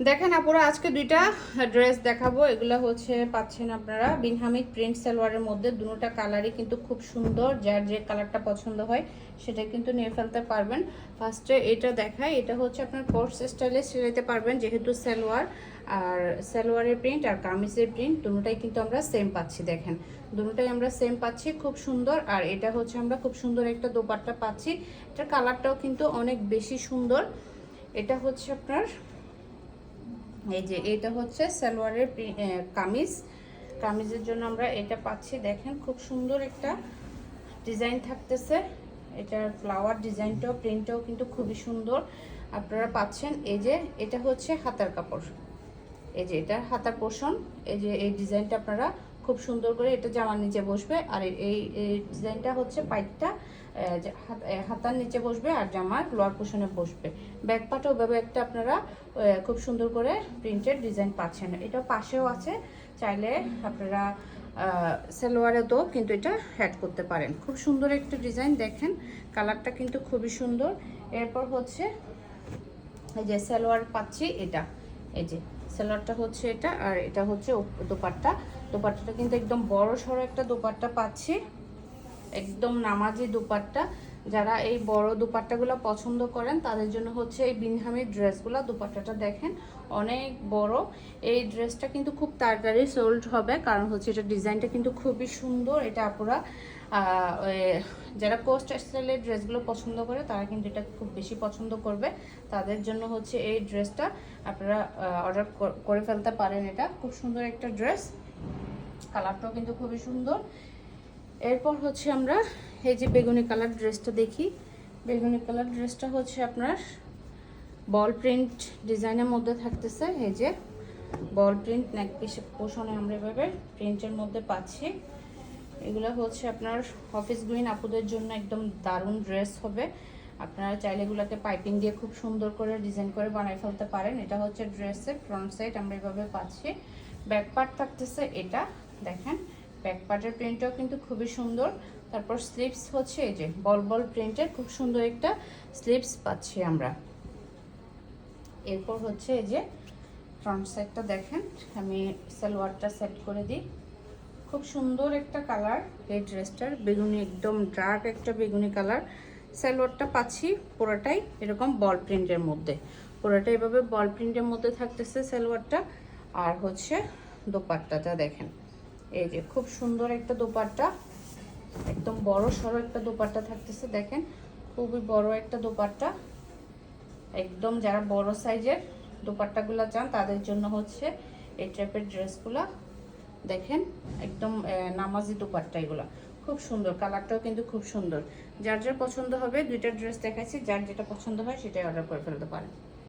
দেখেন আপুরা, আজকে দুইটা ড্রেস দেখাবো। এগুলো হচ্ছে পাচ্ছেন আপনারা বিন হামিদ প্রিন্ট সালোয়ারের মধ্যে। দুটোটা কালারই কিন্তু খুব সুন্দর, যার যে কালারটা পছন্দ হয় সেটা কিন্তু নিয়ে ফেলতে পারবেন। ফার্স্টে এটা দেখাই, এটা হচ্ছে আপনার কোর্স স্টাইলে সিলাইতে পারবেন, যেহেতু সালোয়ার আর সালোয়ারের প্রিন্ট আর কামিজের প্রিন্ট দুটোটাই কিন্তু আমরা সেম পাচ্ছি। দেখেন দুটোটাই আমরা সেম পাচ্ছি, খুব সুন্দর। আর এটা হচ্ছে আমরা খুব সুন্দর একটা দোপাট্টা পাচ্ছি, এটার কালারটাও কিন্তু অনেক বেশি সুন্দর। এটা হচ্ছে আপনার এই যে এটা হচ্ছে সালোয়ারের কামিজের জন্য আমরা এটা পাচ্ছি। দেখেন খুব সুন্দর একটা ডিজাইন থাকতেছে, এটার ফ্লাওয়ার ডিজাইনটাও প্রিন্টটাও কিন্তু খুবই সুন্দর আপনারা পাচ্ছেন। এই যে এটা হচ্ছে হাতার কাপড়, এই যে এটা হাতার পোর্শন। এই যে এই ডিজাইনটা আপনারা খুব সুন্দর করে এটা জামার নিচে বসবে, আর এই ডিজাইনটা হচ্ছে পাইটটা হাতার নিচে বসবে আর জামার লোয়ার পোর্শনে বসবে। ব্যাক পার্টও ওভাবে একটা আপনারা খুব সুন্দর করে প্রিন্টেড ডিজাইন পাচ্ছেন। এটা পাশেও আছে, চাইলে আপনারা সালোয়ারে তো কিন্তু এটা অ্যাড করতে পারেন। খুব সুন্দর একটা ডিজাইন, দেখেন কালারটা কিন্তু খুবই সুন্দর। এরপর হচ্ছে এই যে সালোয়ার পাচ্ছি, এটা এই যে সালোয়ারটা হচ্ছে এটা, আর এটা হচ্ছে দোপাট্টা। দোপাট্টাটা কিন্তু একদম বড় সড়ো একটা দোপাট্টা পাচ্ছি, একদম নামাজি দোপাট্টা। যারা এই বড় দোপাট্টাগুলো পছন্দ করেন তাদের জন্য হচ্ছে এই বিন হামিদ ড্রেসগুলো। দোপাট্টাটা দেখেন অনেক বড়। এই ড্রেসটা কিন্তু খুব তাড়াতাড়ি সোল্ড হবে, কারণ হচ্ছে এটা ডিজাইনটা কিন্তু খুবই সুন্দর। এটা আপুরা যারা কোস্ট স্টাইলের ড্রেসগুলো পছন্দ করে তারা কিন্তু এটা খুব বেশি পছন্দ করবে। তাদের জন্য হচ্ছে এই ড্রেসটা আপনারা অর্ডার করে ফেলতে পারেন। এটা খুব সুন্দর একটা ড্রেস, কালারটাও কিন্তু খুবই সুন্দর। এরপর হচ্ছে আমরা এই যে বেগুনি কালার ড্রেসটা দেখি। বেগুনি কালার ড্রেসটা হচ্ছে আপনার বল প্রিন্ট ডিজাইনের মধ্যে থাকতেছে। এই যে বল প্রিন্ট নেক পিস পোষণে আমরা এভাবে প্রিন্টের মধ্যে পাচ্ছি। এগুলো হচ্ছে আপনার অফিস গ্রিন আপুদের জন্য একদম দারুণ ড্রেস হবে। আপনারা চাইলে এগুলোকে পাইপিং দিয়ে খুব সুন্দর করে ডিজাইন করে বানিয়ে ফেলতে পারেন। এটা হচ্ছে ড্রেসের ফ্রন্ট সাইড আমরা এভাবে পাচ্ছি। ব্যাক পার্ট থাকতেছে এটা, দেখেন ব্যাক পার্টের প্রিন্টটাও কিন্তু খুবই সুন্দর। তারপর স্লিভস হচ্ছে এই যে বল বল প্রিন্টের খুব সুন্দর একটা স্লিভস পাচ্ছি আমরা। এরপর হচ্ছে এই যে ফ্রন্ট সাইডটা দেখেন, আমি সালোয়ারটা সেট করে দিই। খুব সুন্দর একটা কালার এই ড্রেসটার, বেগুনি একদম ডার্ক একটা বেগুনি কালার। সালোয়ারটা পাচ্ছি পুরোটাই এরকম বল প্রিন্টের মধ্যে, পুরোটা এভাবে বল প্রিন্টের মধ্যে থাকতেছে সালোয়ারটা। আর হচ্ছে দোপাট্টাটা দেখেন, এই যে খুব সুন্দর একটা দোপাট্টা, একদম বড় সড়ো একটা দোপাট্টা থাকতেছে। দেখেন খুবই বড় একটা দোপাট্টা, একদম যারা বড় সাইজের দোপাট্টাগুলো চান তাদের জন্য হচ্ছে এই টাইপের ড্রেসগুলো। দেখেন একদম নামাজি দোপাট্টা, এগুলো খুব সুন্দর, কালারটাও কিন্তু খুব সুন্দর। যার যার পছন্দ হবে, দুইটা ড্রেস দেখাইছি, যার যেটা পছন্দ হয় সেটাই অর্ডার করে ফেলতে পারেন।